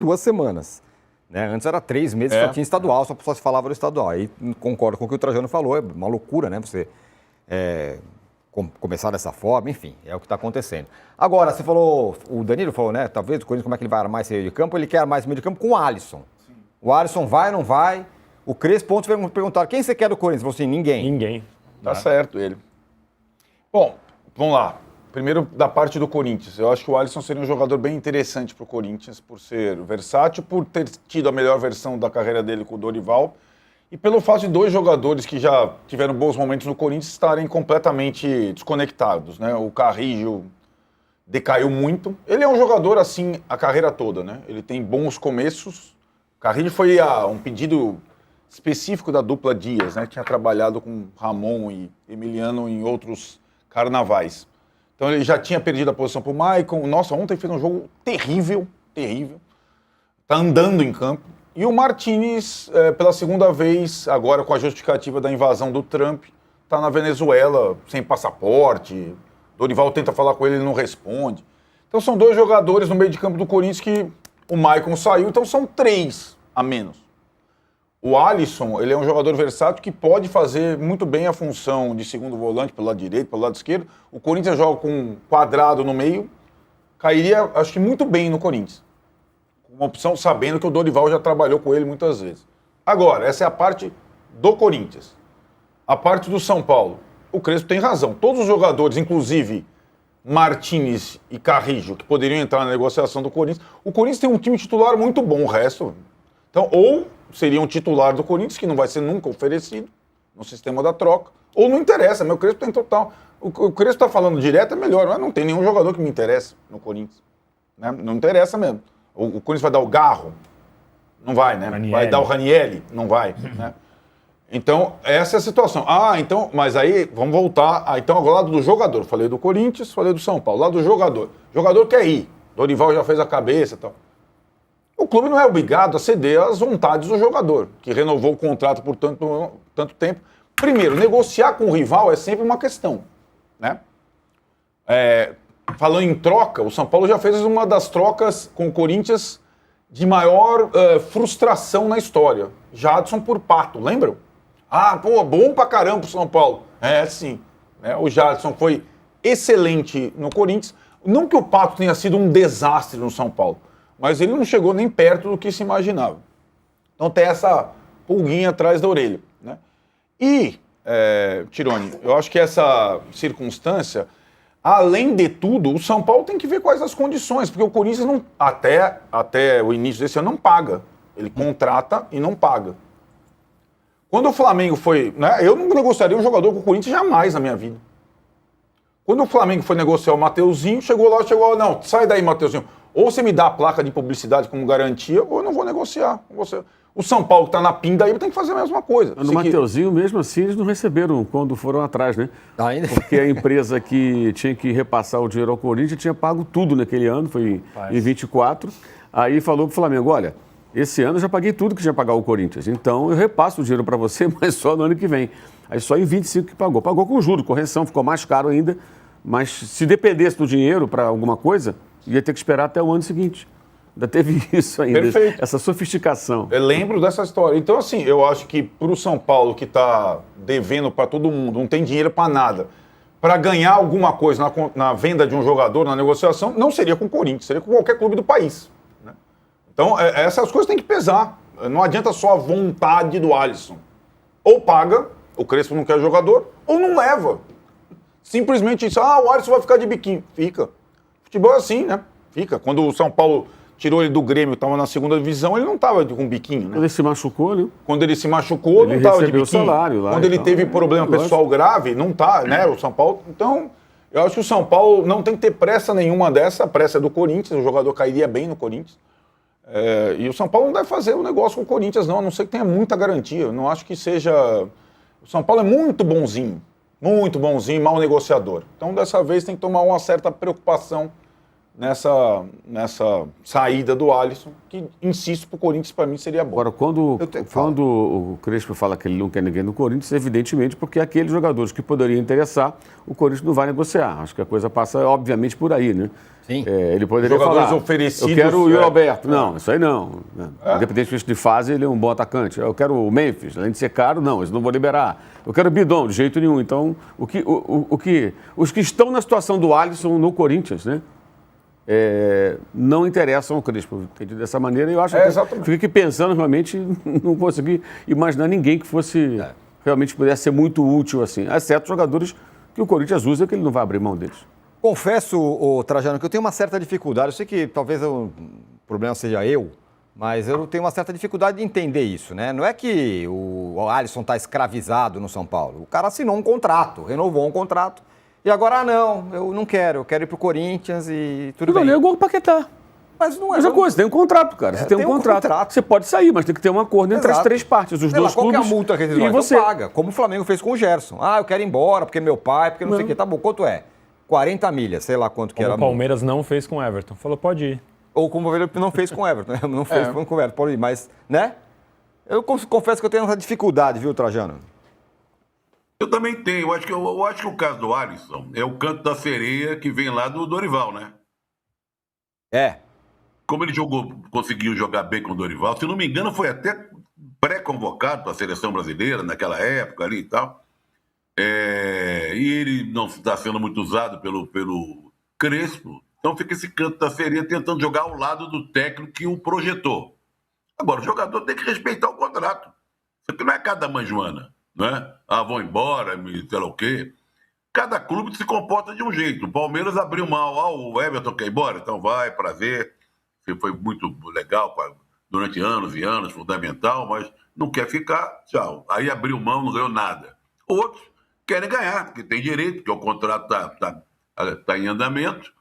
2 semanas. Né? Antes era 3 meses, só tinha estadual, só se falava do estadual. Aí concordo com o que o Trajano falou, é uma loucura, né? Você começar dessa forma, enfim, é o que está acontecendo. Agora, você falou, o Danilo falou, né? Talvez o Corinthians, como é que ele vai armar esse meio de campo? Ele quer armar esse meio de campo com o Alisson. Sim. O Alisson vai ou não vai? O Crespo, ontem perguntaram, quem você quer do Corinthians? Ele falou assim, ninguém. Ninguém. Tá certo ele. Bom, vamos lá. Primeiro, da parte do Corinthians. Eu acho que o Alisson seria um jogador bem interessante para o Corinthians, por ser versátil, por ter tido a melhor versão da carreira dele com o Dorival, e pelo fato de 2 jogadores que já tiveram bons momentos no Corinthians estarem completamente desconectados, né? O Carrillo decaiu muito. Ele é um jogador assim a carreira toda, né? Ele tem bons começos. O Carrillo foi um pedido específico da dupla Dias, né? Tinha trabalhado com Ramon e Emiliano em outros carnavais. Então ele já tinha perdido a posição para o Maicon. Nossa, ontem fez um jogo terrível, terrível. Está andando em campo. E o Martínez, pela segunda vez, agora com a justificativa da invasão do Trump, está na Venezuela, sem passaporte. Dorival tenta falar com ele, ele não responde. Então são 2 jogadores no meio de campo do Corinthians que o Maicon saiu, então são 3 a menos. O Alisson, ele é um jogador versátil que pode fazer muito bem a função de segundo volante pelo lado direito, pelo lado esquerdo. O Corinthians joga com um quadrado no meio, cairia, acho que muito bem no Corinthians. Uma opção sabendo que o Dorival já trabalhou com ele muitas vezes. Agora, essa é a parte do Corinthians. A parte do São Paulo. O Crespo tem razão. Todos os jogadores, inclusive Martínez e Carrillo, que poderiam entrar na negociação do Corinthians. O Corinthians tem um time titular muito bom, o resto. Então, ou seria um titular do Corinthians, que não vai ser nunca oferecido no sistema da troca, ou não interessa, meu Crespo tem total. O Crespo está falando direto, é melhor, mas não tem nenhum jogador que me interessa no Corinthians. Né? Não interessa mesmo. O Corinthians vai dar o Garro? Não vai, né? Ranieri. Vai dar o Ranieri? Não vai, né? Então, essa é a situação. Então, mas aí, vamos voltar. Então, ao lado do jogador. Falei do Corinthians, falei do São Paulo. Lado do jogador. O jogador quer ir. Dorival já fez a cabeça e tal. O clube não é obrigado a ceder às vontades do jogador, que renovou o contrato por tanto tempo. Primeiro, negociar com o rival é sempre uma questão, né? Falando em troca, o São Paulo já fez uma das trocas com o Corinthians de maior frustração na história. Jadson por Pato, lembram? Bom pra caramba pro São Paulo. Sim. Né? O Jadson foi excelente no Corinthians. Não que o Pato tenha sido um desastre no São Paulo, mas ele não chegou nem perto do que se imaginava. Então tem essa pulguinha atrás da orelha. Né? E, Tironi, eu acho que essa circunstância, além de tudo, o São Paulo tem que ver quais as condições, porque o Corinthians não, até o início desse ano não paga. Ele contrata e não paga. Quando o Flamengo foi... Né, eu não negociaria um jogador com o Corinthians jamais na minha vida. Quando o Flamengo foi negociar o Mateuzinho, não, sai daí, Mateuzinho. Ou você me dá a placa de publicidade como garantia, ou eu não vou negociar com você. O São Paulo que está na pindaíba tem que fazer a mesma coisa. No Mateuzinho, mesmo assim, eles não receberam quando foram atrás, né? Ainda? Porque a empresa que tinha que repassar o dinheiro ao Corinthians tinha pago tudo naquele ano, foi em 24. Aí falou pro Flamengo, olha, esse ano eu já paguei tudo que tinha que pagar o Corinthians, então eu repasso o dinheiro para você, mas só no ano que vem. Aí só em 25 que pagou. Pagou com juros, correção, ficou mais caro ainda, mas se dependesse do dinheiro para alguma coisa, ia ter que esperar até o ano seguinte. Ainda teve isso ainda, Perfeito. Essa sofisticação. Eu lembro dessa história. Então, assim, eu acho que para o São Paulo, que está devendo para todo mundo, não tem dinheiro para nada, para ganhar alguma coisa na venda de um jogador, na negociação, não seria com o Corinthians, seria com qualquer clube do país. Né? Então, essas coisas têm que pesar. Não adianta só a vontade do Alisson. Ou paga, o Crespo não quer jogador, ou não leva. Simplesmente isso, o Alisson vai ficar de biquinho. Fica. Futebol é assim, né? Fica. Quando o São Paulo tirou ele do Grêmio, estava na segunda divisão, ele não estava com biquinho, né? Quando ele se machucou, né? Quando ele se machucou, ele não estava de biquinho. Salário lá, quando ele teve problema pessoal grave, não tá, né? O São Paulo. Então, eu acho que o São Paulo não tem que ter pressa nenhuma dessa. A pressa é do Corinthians, o jogador cairia bem no Corinthians. E o São Paulo não deve fazer o negócio com o Corinthians, não, a não ser que tenha muita garantia. Eu não acho que seja... O São Paulo é muito bonzinho, mau negociador. Então, dessa vez, tem que tomar uma certa preocupação nessa saída do Alisson, que, insisto, para o Corinthians, para mim, seria bom. Agora, quando o Crespo fala que ele não quer ninguém no Corinthians, evidentemente, porque aqueles jogadores que poderiam interessar, o Corinthians não vai negociar. Acho que a coisa passa, obviamente, por aí, né? Sim. Ele poderia Jogadores falar, oferecidos, eu quero o Yuri Alberto. Não, isso aí não. Independente de fase, ele é um bom atacante. Eu quero o Memphis, além de ser caro, não, eles não vão liberar. Eu quero o Bidon, de jeito nenhum. Então, os que estão na situação do Alisson no Corinthians, né? Não interessam ao Crespo, entendi dessa maneira, e eu acho que fico aqui pensando, realmente, não consegui imaginar ninguém que fosse, realmente pudesse ser muito útil assim, exceto jogadores que o Corinthians usa, que ele não vai abrir mão deles. Confesso, Trajano, que eu tenho uma certa dificuldade, eu sei que talvez o problema seja eu, mas eu tenho uma certa dificuldade de entender isso, né? Não é que o Alisson está escravizado no São Paulo, o cara assinou um contrato, renovou um contrato, e agora, não, eu não quero, eu quero ir pro Corinthians e tudo bem. Não é igual o Paquetá. Mas não é. Mesma coisa, tem um contrato, cara. Você tem um contrato. Você pode sair, mas tem que ter um acordo entre as três partes, os dois clubes. Qual que é a multa que eles e você paga? Como o Flamengo fez com o Gerson. Ah, eu quero ir embora, porque meu pai, porque não sei o quê. Tá bom, quanto é? 40 milhas, sei lá quanto que era. O Palmeiras não fez com o Everton. Falou, pode ir. Ou como o Palmeiras não fez com o Everton, né? Não fez com o Everton, pode ir, mas, né? Eu confesso que eu tenho essa dificuldade, viu, Trajano? Eu também tenho. Eu acho que o caso do Alisson é o canto da sereia que vem lá do Dorival, né? Como ele conseguiu jogar bem com o Dorival, se não me engano, foi até pré-convocado para a seleção brasileira naquela época ali e tal. E ele não está sendo muito usado pelo Crespo, então fica esse canto da sereia tentando jogar ao lado do técnico que o projetou. Agora, o jogador tem que respeitar o contrato. Isso aqui não é cada manjoana, não é? Ah, vão embora, sei lá o quê. Cada clube se comporta de um jeito. O Palmeiras abriu mão. O Everton quer ir embora, então vai, prazer. Foi muito legal durante anos e anos, fundamental, mas não quer ficar, tchau. Aí abriu mão, não ganhou nada. Outros querem ganhar, porque tem direito, porque o contrato tá em andamento.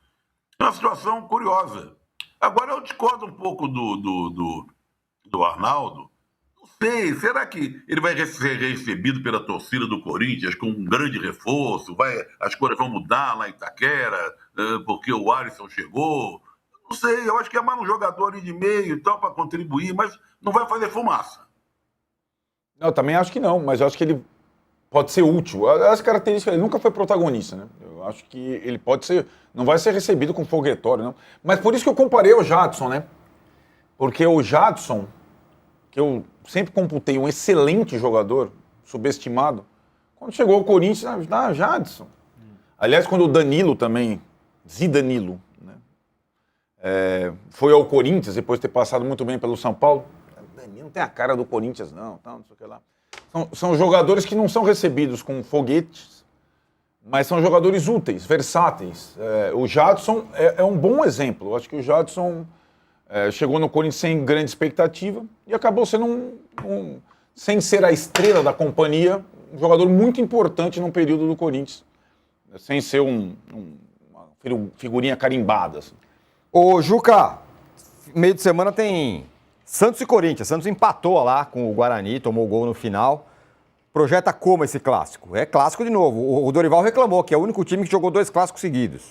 É uma situação curiosa. Agora, eu discordo um pouco do Arnaldo. Não sei, será que ele vai ser recebido pela torcida do Corinthians com um grande reforço? As coisas vão mudar lá em Itaquera, porque o Alisson chegou? Não sei, eu acho que é mais um jogador ali de meio e tal para contribuir, mas não vai fazer fumaça. Eu também acho que não, mas eu acho que ele pode ser útil. As características, ele nunca foi protagonista, né? Eu acho que ele pode ser, não vai ser recebido com foguetório, não. Mas por isso que eu comparei ao Jadson, né? Porque o Jadson, que eu sempre computei um excelente jogador, subestimado, quando chegou ao Corinthians, Jadson. Aliás, quando o Danilo também, Zidanilo, né? Foi ao Corinthians, depois de ter passado muito bem pelo São Paulo, Danilo não tem a cara do Corinthians, não sei o que lá. São jogadores que não são recebidos com foguetes, mas são jogadores úteis, versáteis. O Jadson é um bom exemplo. Eu acho que o Jadson chegou no Corinthians sem grande expectativa e acabou sendo sem ser a estrela da companhia, um jogador muito importante num período do Corinthians, sem ser uma figurinha carimbada. Assim. Ô, Juca, meio de semana tem Santos e Corinthians. Santos empatou lá com o Guarani, tomou o gol no final. Projeta como esse clássico? É clássico de novo. O Dorival reclamou que é o único time que jogou 2 clássicos seguidos.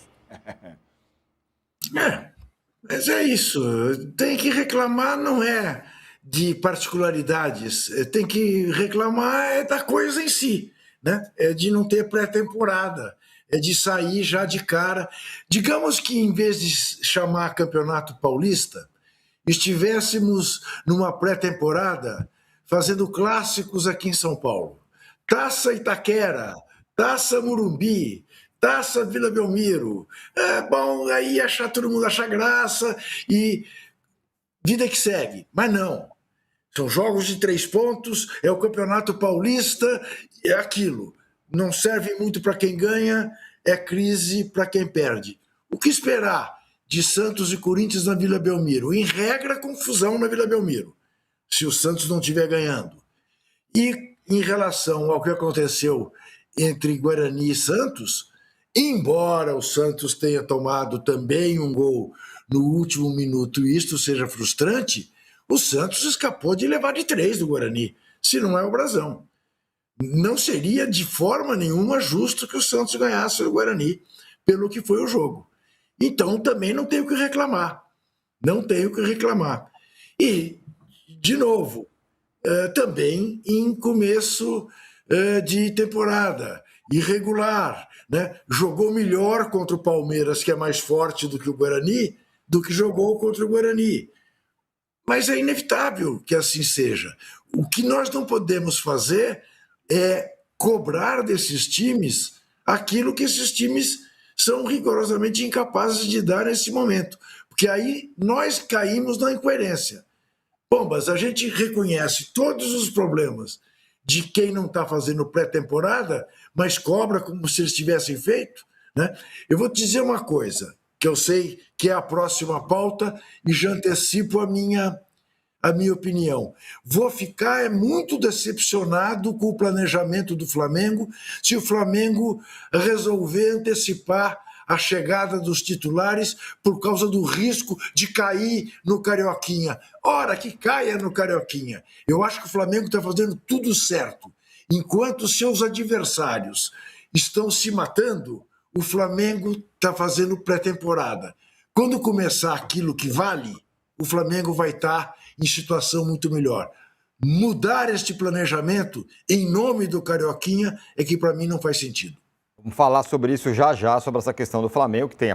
Mas é isso. Tem que reclamar, não é de particularidades. Tem que reclamar da coisa em si, né? É de não ter pré-temporada. É de sair já de cara. Digamos que em vez de chamar Campeonato Paulista, estivéssemos numa pré-temporada fazendo clássicos aqui em São Paulo. Taça Itaquera, Taça Morumbi, Taça Vila Belmiro. Bom, aí todo mundo acha graça e vida que segue. Mas não. São jogos de 3 pontos, é o Campeonato Paulista, é aquilo. Não serve muito para quem ganha, é crise para quem perde. O que esperar de Santos e Corinthians na Vila Belmiro? Em regra, confusão na Vila Belmiro, se o Santos não estiver ganhando. E em relação ao que aconteceu entre Guarani e Santos, embora o Santos tenha tomado também um gol no último minuto e isto seja frustrante, o Santos escapou de levar de 3 do Guarani, se não é o Brasão. Não seria de forma nenhuma justo que o Santos ganhasse o Guarani, pelo que foi o jogo. Então também não tenho o que reclamar. Não tenho o que reclamar. E, de novo, também em começo de temporada, irregular, né? Jogou melhor contra o Palmeiras, que é mais forte do que o Guarani, do que jogou contra o Guarani. Mas é inevitável que assim seja. O que nós não podemos fazer é cobrar desses times aquilo que esses times são rigorosamente incapazes de dar nesse momento. Porque aí nós caímos na incoerência. Pombas, a gente reconhece todos os problemas de quem não está fazendo pré-temporada, mas cobra como se eles tivessem feito, né? Eu vou te dizer uma coisa, que eu sei que é a próxima pauta e já antecipo a minha opinião. Vou ficar muito decepcionado com o planejamento do Flamengo se o Flamengo resolver antecipar a chegada dos titulares por causa do risco de cair no Carioquinha. Ora, que caia no Carioquinha. Eu acho que o Flamengo está fazendo tudo certo. Enquanto seus adversários estão se matando, o Flamengo está fazendo pré-temporada. Quando começar aquilo que vale, o Flamengo vai estar em situação muito melhor. Mudar este planejamento em nome do Carioquinha é que para mim não faz sentido. Vamos falar sobre isso já já, sobre essa questão do Flamengo, que tem